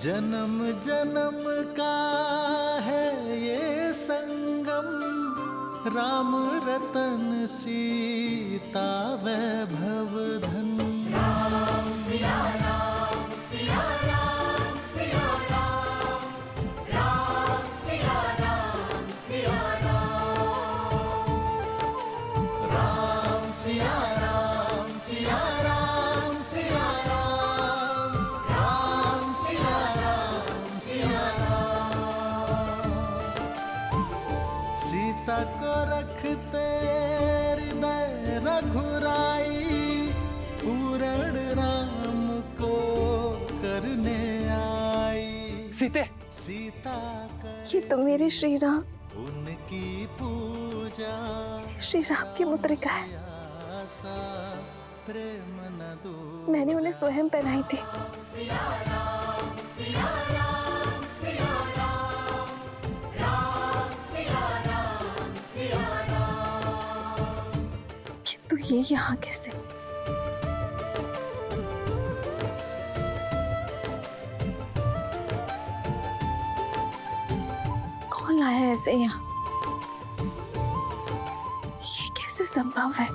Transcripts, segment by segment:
जन्म जन्म का है ये संगम, राम रतन सीता वैभव धन। राम सिया राम सिया राम सिया राम, राम सिया राम सिया राम, राम सिया राम सिया राम सिया राम, राम सिया राम सिया राम। सीता को रखते हृदय रघुराई, पूर्ण राम को करने आई। सीता ये तो मेरे श्री राम, उनकी पूजा, श्री राम की मुद्रिका है। प्रेम न दो। मैंने उन्हें स्वयं पहनाई थी। सिया राम सिया राम सिया राम, राम सिया राम सिया राम। किंतु ये यहाँ कैसे? कौन लाया है ऐसे यहाँ? ये कैसे संभव है?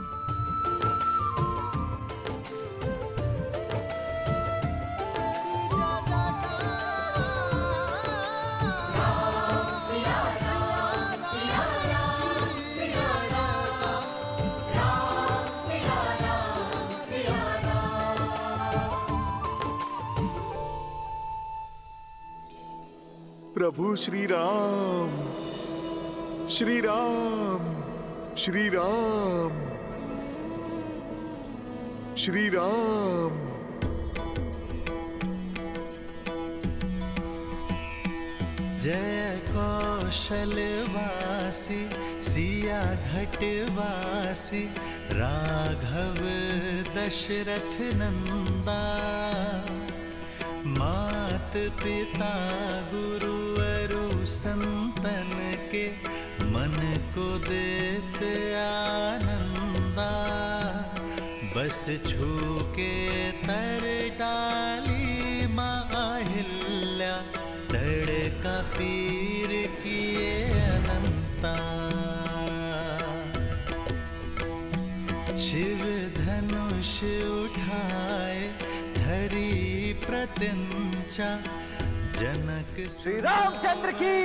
प्रभु श्री राम, श्री राम, श्री राम, श्री राम। जय कौशलवासी सिया घटवासी, राघव दशरथ नंदा। मात पिता गुरु अरु संतन के, मन को देत आनंदा। बस छू के तर डाली माहिल्या, तड़का पीर किए अनंता। शिव धनुष उठाए धरी प्रत्यंचा, जनक श्री रामचंद्र की,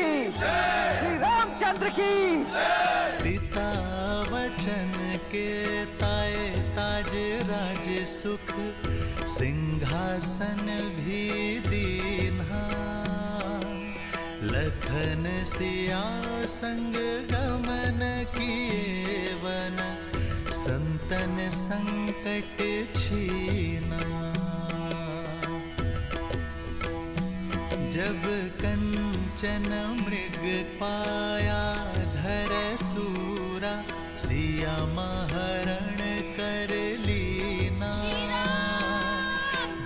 श्री रामचंद्र की। पिता वचन के ताए, ताज राज सुख सिंहासन भी दीन्हा। लखन सिया संग गमन किए वन, संतन संकट छीना। जब कंचन मृग पाया धर सूरा, सिया महरण कर लीना।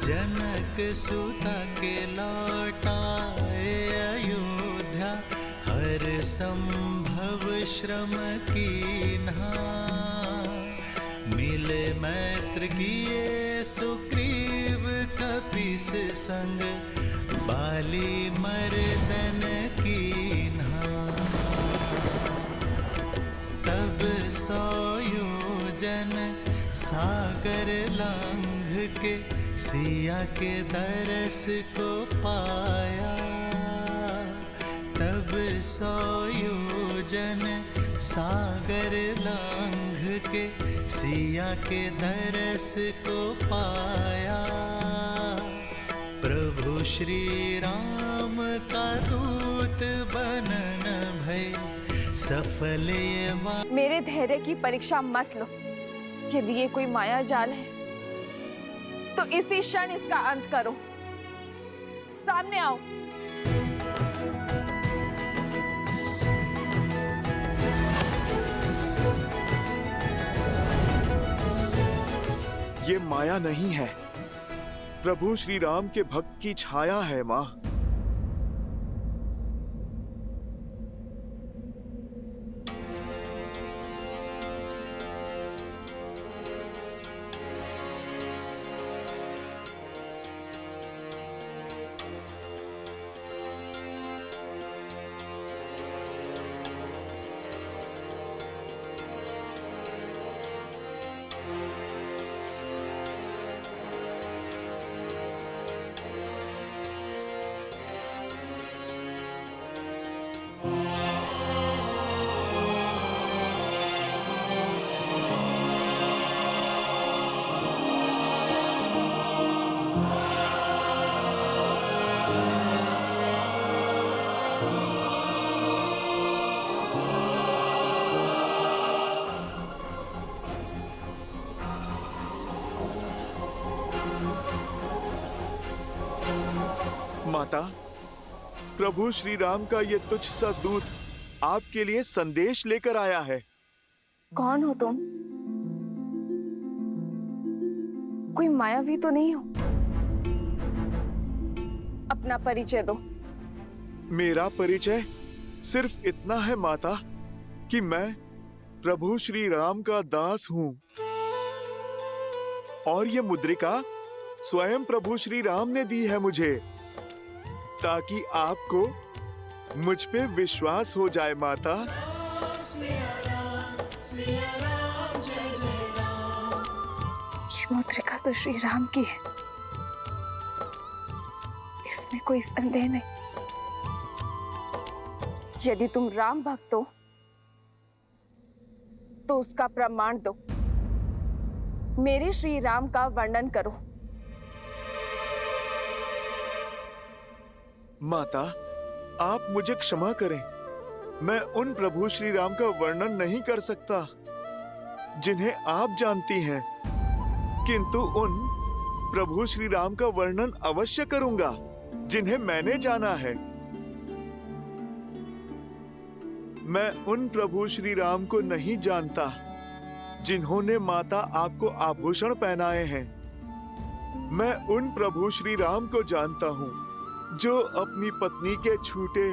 जनक सुता के लौटाए अयोध्या, हर संभव श्रम कीन्हा। मिले मैत्र किए सुग्रीव कपीस संग, बाली मर्दन कीन्हा। तब 100 योजन सागर लांघ के, सिया के दरस को पाया। तब 100 योजन सागर लांघ के, सिया के दरस को पाया। प्रभु श्री राम का दूत बनन भय, सफल ये। मेरे धैर्य की परीक्षा मत लो। यदि ये कोई माया जाल है तो इसी क्षण इसका अंत करो। सामने आओ। ये माया नहीं है, प्रभु श्री राम के भक्त की छाया है माँ। माता, प्रभु श्री राम का ये तुच्छ सा दूत आपके लिए संदेश लेकर आया है। कौन हो तुम? कोई मायावी तो नहीं हो? अपना परिचय दो। मेरा परिचय सिर्फ इतना है माता कि मैं प्रभु श्री राम का दास हूँ और ये मुद्रिका स्वयं प्रभु श्री राम ने दी है मुझे, ताकि आपको मुझ पे विश्वास हो जाए माता। ये मुद्रिका तो श्री राम की है, इसमें कोई संदेह नहीं। यदि तुम राम भक्त हो तो उसका प्रमाण दो। मेरे श्री राम का वर्णन करो। माता, आप मुझे क्षमा करें, मैं उन प्रभु श्री राम का वर्णन नहीं कर सकता जिन्हें आप जानती हैं, किंतु उन प्रभु श्री राम का वर्णन अवश्य करूंगा जिन्हें मैंने जाना है। मैं उन प्रभु श्री राम को नहीं जानता जिन्होंने माता आपको आभूषण पहनाए हैं। मैं उन प्रभु श्री राम को जानता हूँ जो अपनी पत्नी के छूटे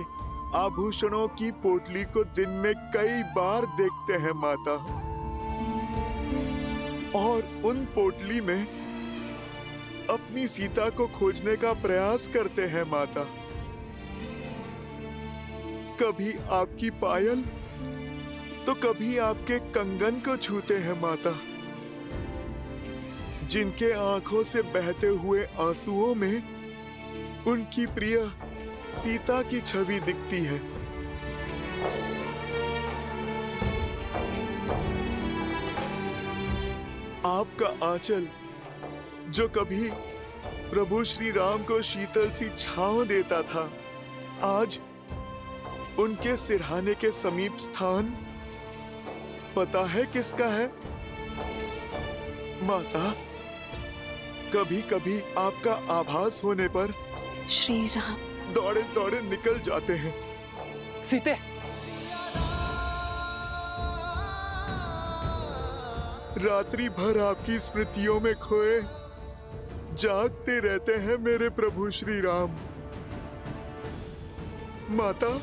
आभूषणों की पोटली को दिन में कई बार देखते हैं माता, और उन पोटली में अपनी सीता को खोजने का प्रयास करते हैं माता। कभी आपकी पायल तो कभी आपके कंगन को छूते हैं माता, जिनके आंखों से बहते हुए आंसुओं में उनकी प्रिय सीता की छवि दिखती है। आपका आंचल जो कभी प्रभु श्री राम को शीतल सी छांव देता था, आज उनके सिरहाने के समीप स्थान पता है किसका है माता? कभी कभी आपका आभास होने पर श्री राम दौड़े दौड़े निकल जाते हैं। सीते, रात्रि भर आपकी स्मृतियों में खोए जागते रहते हैं मेरे प्रभु श्री राम। माता,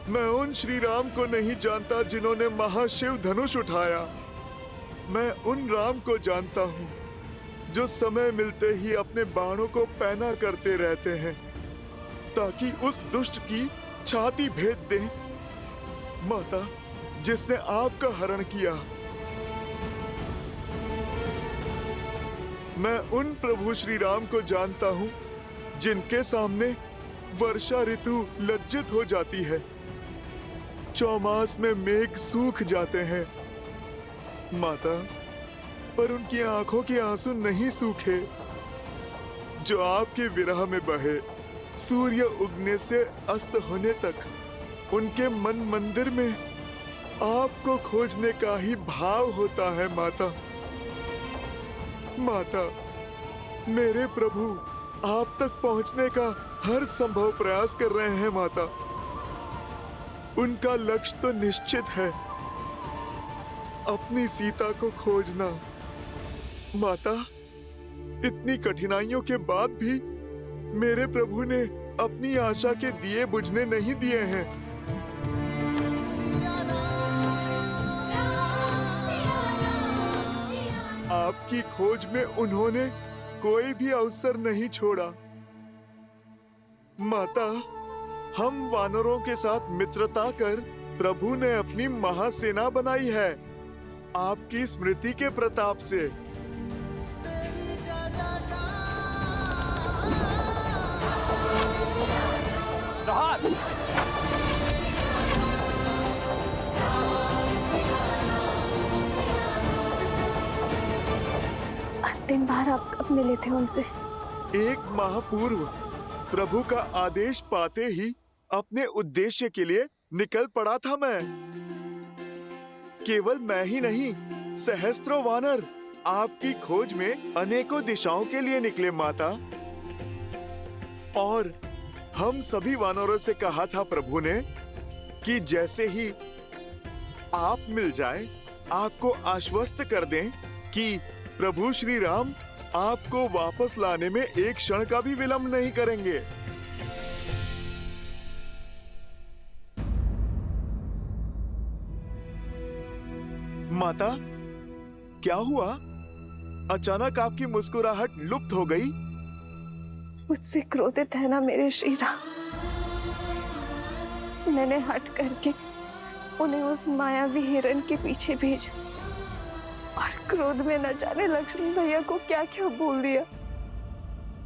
मैं उन श्री राम को नहीं जानता जिन्होंने महाशिव धनुष उठाया। मैं उन राम को जानता हूँ जो समय मिलते ही अपने बाणों को पैना करते रहते हैं ताकि उस दुष्ट की छाती भेद दें। माता, जिसने आपका हरण किया। मैं उन प्रभु श्री राम को जानता हूँ जिनके सामने वर्षा ऋतु लज्जित हो जाती है, चौमास में मेघ सूख जाते हैं। माता, पर उनकी आंखों के आंसू नहीं सूखे जो आपके विरह में बहे। सूर्य उगने से अस्त होने तक उनके मन मंदिर में आपको खोजने का ही भाव होता है माता। माता, मेरे प्रभु आप तक पहुंचने का हर संभव प्रयास कर रहे हैं माता। उनका लक्ष्य तो निश्चित है, अपनी सीता को खोजना। माता, इतनी कठिनाइयों के बाद भी मेरे प्रभु ने अपनी आशा के दिए बुझने नहीं दिए हैं। आपकी खोज में उन्होंने कोई भी अवसर नहीं छोड़ा। माता, हम वानरों के साथ मित्रता कर प्रभु ने अपनी महासेना बनाई है आपकी स्मृति के प्रताप से। अंतिम बार आप कब मिले थे उनसे? 1 माह पूर्व प्रभु का आदेश पाते ही अपने उद्देश्य के लिए निकल पड़ा था मैं। केवल मैं ही नहीं, सहस्त्रों वानर आपकी खोज में अनेकों दिशाओं के लिए निकले माता। और हम सभी वानरों से कहा था प्रभु ने कि जैसे ही आप मिल जाए आपको आश्वस्त कर दें कि प्रभु श्री राम आपको वापस लाने में एक क्षण का भी विलंब नहीं करेंगे। माता, क्या हुआ? अचानक आपकी मुस्कुराहट लुप्त हो गई। मुझसे क्रोधित है ना मेरे श्री राम? मैंने हट करके उन्हें उस मायावी हिरण के पीछे भेजा और क्रोध में न जाने लक्ष्मण भैया को क्या क्या बोल दिया।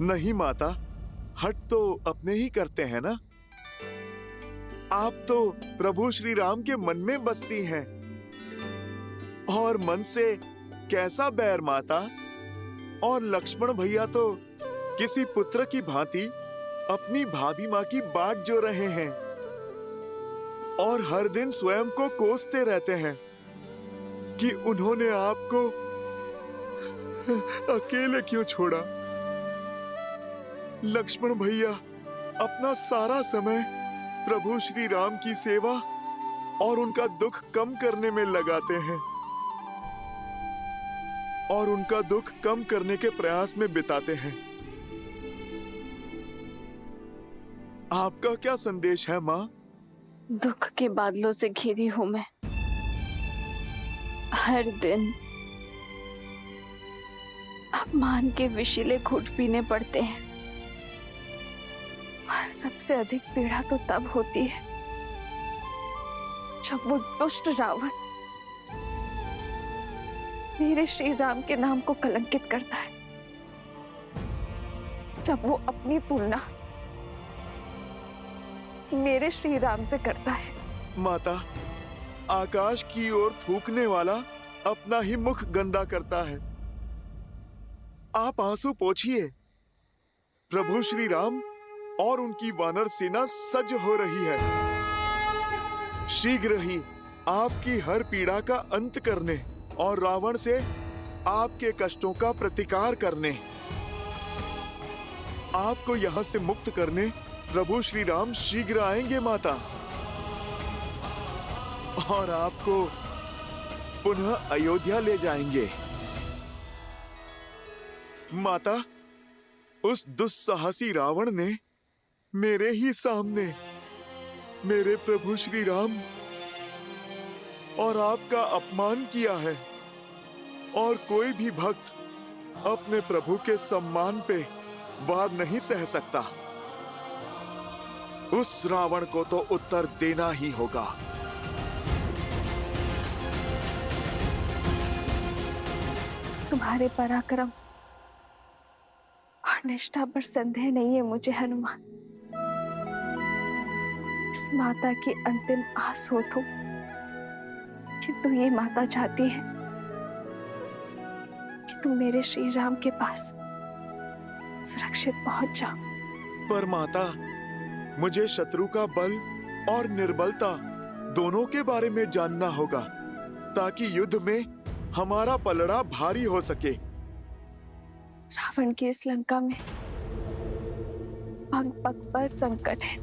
नहीं माता, हट तो अपने ही करते हैं ना। आप तो प्रभु श्री राम के मन में बसती हैं। और मन से कैसा बैर माता? और लक्ष्मण भैया तो किसी पुत्र की भांति अपनी भाभी माँ की बाट जो रहे हैं और हर दिन स्वयं को कोसते रहते हैं कि उन्होंने आपको अकेले क्यों छोड़ा। लक्ष्मण भैया अपना सारा समय प्रभु श्री राम की सेवा और उनका दुख कम करने में लगाते हैं और उनका दुख कम करने के प्रयास में बिताते हैं। आपका क्या संदेश है माँ? दुख के बादलों से घिरी हूं मैं। हर दिन अपमान के विषीले घूंट पीने पड़ते हैं और सबसे अधिक पीड़ा तो तब होती है जब वो दुष्ट रावण मेरे श्री राम के नाम को कलंकित करता है, जब वो अपनी तुलना मेरे श्री राम से करता है। माता, आकाश की ओर थूकने वाला अपना ही मुख गंदा करता है। आप आंसू पोंछिए। प्रभु श्री राम और उनकी वानर सेना सज्ज हो रही है। शीघ्र ही आपकी हर पीड़ा का अंत करने और रावण से आपके कष्टों का प्रतिकार करने, आपको यहां से मुक्त करने प्रभु श्री राम शीघ्र आएंगे माता, और आपको पुनः अयोध्या ले जाएंगे। माता, उस दुस्साहसी रावण ने मेरे ही सामने मेरे प्रभु श्री राम और आपका अपमान किया है, और कोई भी भक्त अपने प्रभु के सम्मान पे वार नहीं सह सकता। उस रावण को तो उत्तर देना ही होगा। तुम्हारे पराक्रम और निष्ठा पर संदेह नहीं है मुझे हनुमान। इस माता की अंतिम आस हो तो किंतु ये माता चाहती है कि तुम मेरे श्री राम के पास सुरक्षित पहुंच जाओ। पर माता, मुझे शत्रु का बल और निर्बलता दोनों के बारे में जानना होगा, ताकि युद्ध में हमारा पलड़ा भारी हो सके। रावण की इस लंका में पग पग पर संकट है।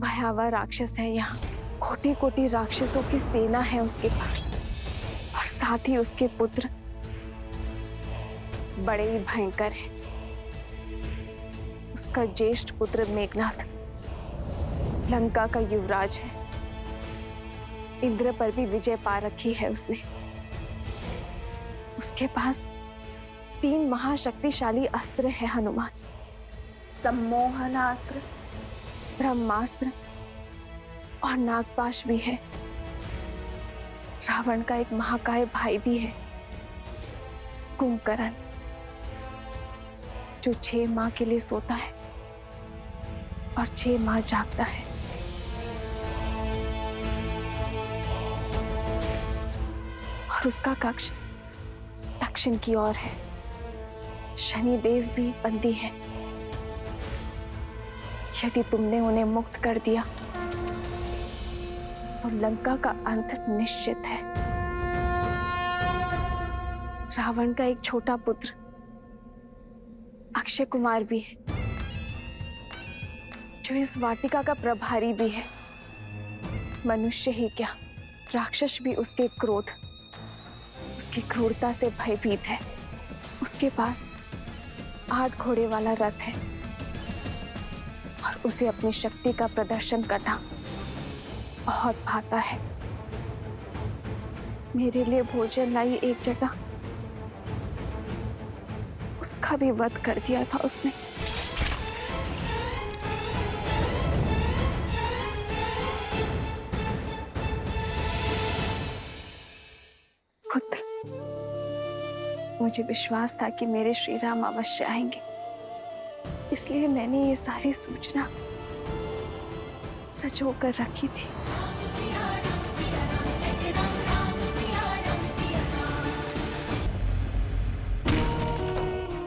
भयावह राक्षस है यहाँ, कोटि कोटि राक्षसों की सेना है उसके पास, और साथ ही उसके पुत्र बड़े ही भयंकर हैं। उसका ज्येष्ठ पुत्र मेघनाथ लंका का युवराज है। इंद्र पर भी विजय पा रखी है उसने। उसके पास 3 महाशक्तिशाली अस्त्र है हनुमान, सम्मोहनास्त्र, ब्रह्मास्त्र और नागपाश भी है। रावण का एक महाकाय भाई भी है, कुंभकर्ण, जो 6 माह के लिए सोता है और 6 माह जागता है। और उसका कक्ष दक्षिण की ओर है। शनिदेव भी बंदी है। यदि तुमने उन्हें मुक्त कर दिया तो लंका का अंत निश्चित है। रावण का एक छोटा पुत्र अक्षय कुमार भी है, जो इस वाटिका का प्रभारी भी है। मनुष्य ही क्या, राक्षस भी उसके क्रोध, उसकी क्रूरता से भयभीत है। उसके पास 8 घोड़े वाला रथ है और उसे अपनी शक्ति का प्रदर्शन करना बहुत भाता है। मेरे लिए भोजन लाई एक जटा, उसका भी वध कर दिया था उसने। पुत्र, मुझे विश्वास था कि मेरे श्री राम अवश्य आएंगे, इसलिए मैंने ये सारी सूचना सजो कर रखी थी।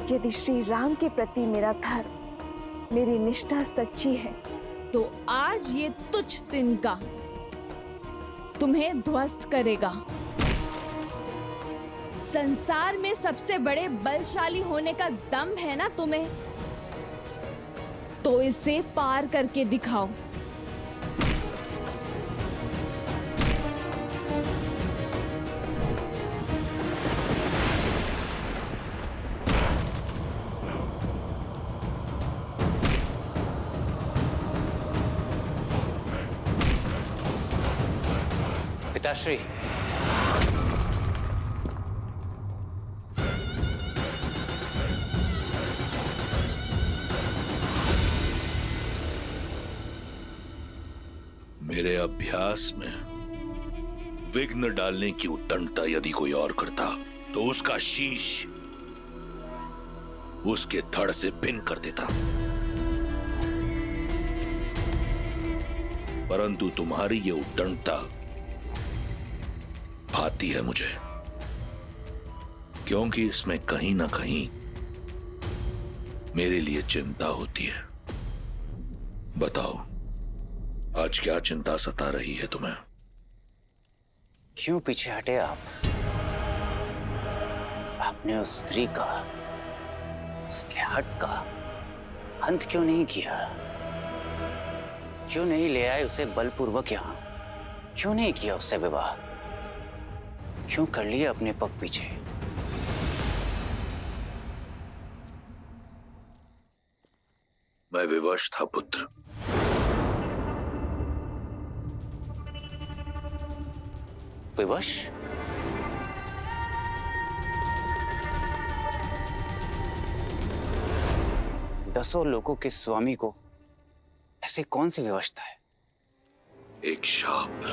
यदि श्री राम के प्रति मेरा धर्म, मेरी निष्ठा सच्ची है, तो आज ये तुच्छ तिनका तुम्हें ध्वस्त करेगा। संसार में सबसे बड़े बलशाली होने का दम है ना तुम्हें, तो इसे पार करके दिखाओ। पिताश्री, मेरे अभ्यास में विघ्न डालने की उद्दंडता यदि कोई और करता तो उसका शीश उसके धड़ से भिन्न कर देता, परंतु तुम्हारी ये उद्दंडता भाती है मुझे, क्योंकि इसमें कहीं ना कहीं मेरे लिए चिंता होती है। बताओ, आज क्या चिंता सता रही है तुम्हें? क्यों पीछे हटे आप? आपने उस स्त्री का, उसके हट का अंत क्यों नहीं किया? क्यों नहीं ले आए उसे बलपूर्वक यहां? क्यों नहीं किया उससे विवाह? क्यों कर लिया अपने पग पीछे? मैं विवश था पुत्र। विवश? दसों लोगों के स्वामी को ऐसे कौन सी विवशता है? एक शाप।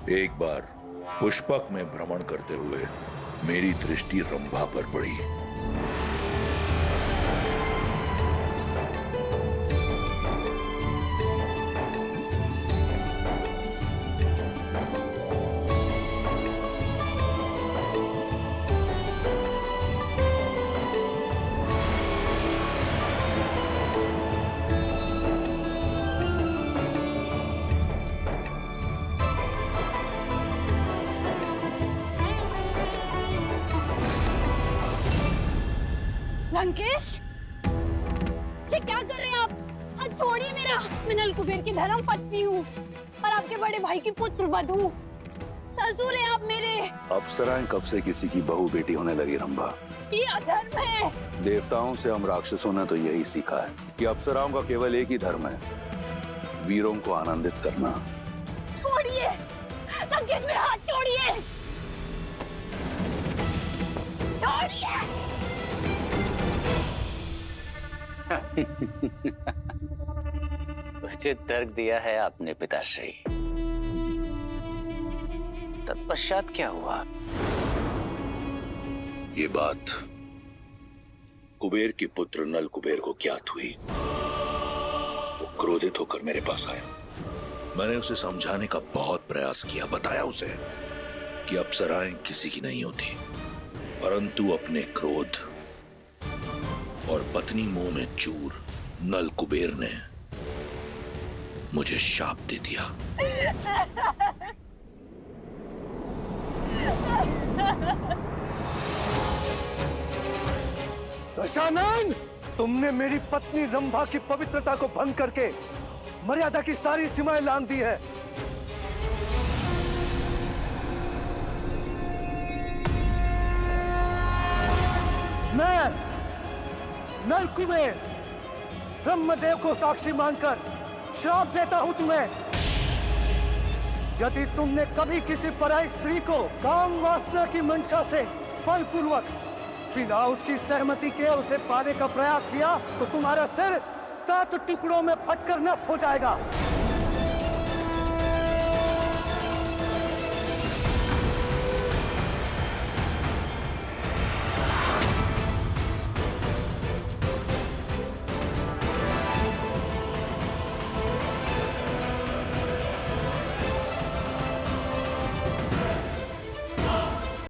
एक बार पुष्पक में भ्रमण करते हुए मेरी दृष्टि रंभा पर पड़ी। लंकेश, ये क्या कर रहे हैं आप? आज छोड़िए मेरा। मैं नल कुबेर की धर्म पत्नी हूँ और आपके बड़े भाई की पुत्र वधू। ससुर है आप मेरे। अप्सराएं कब से किसी की बहू बेटी होने लगी रंभा? ये अधर्म है। देवताओं से हम राक्षसों ने तो यही सीखा है कि अप्सराओं का केवल एक ही धर्म है, वीरों को आनंदित करना। छोड़िए लंकेश, मेरा हाथ छोड़िए। छोड़िए। उचित तर्क दिया है आपने पिताश्री। तत्पश्चात क्या हुआ? ये बात कुबेर के पुत्र नल कुबेर को ज्ञात हुई। वो क्रोधित होकर मेरे पास आया। मैंने उसे समझाने का बहुत प्रयास किया, बताया उसे कि अप्सराएं किसी की नहीं होती, परंतु अपने क्रोध और पत्नी मुंह में चूर नल कुबेर ने मुझे शाप दे दिया। दशानन, तुमने मेरी पत्नी रंभा की पवित्रता को भंग करके मर्यादा की सारी सीमाएं लांघ दी है। मैं नल कुबेर ब्रह्मदेव को साक्षी मानकर श्राप देता हूं तुम्हें। यदि तुमने कभी किसी पराई स्त्री को काम वासना की मंशा से बलपूर्वक बिना उसकी सहमति के उसे पाने का प्रयास किया तो तुम्हारा सिर 7 टुकड़ों में फटकर नष्ट हो जाएगा।